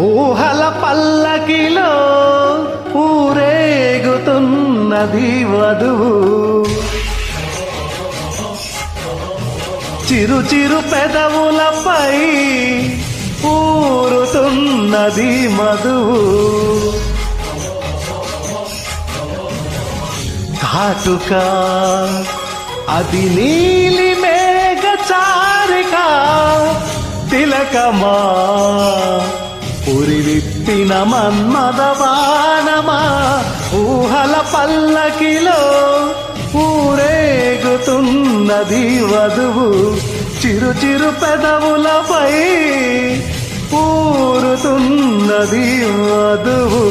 ఊహల పల్లకిలో ఊరేగుతున్నది వధువు. చిరు చిరు పెదవులపై ఊరుతున్నది మధువు. కాటుక అది నీలి మేఘ చారిక, తిలకమా ఉరివిప్పిన మన్మదవానమా. ఊహల పల్లకిలో ఊరేగుతున్నది వధువు. చిరు చిరు పెదవులపై ఊరుతున్నది వధువు.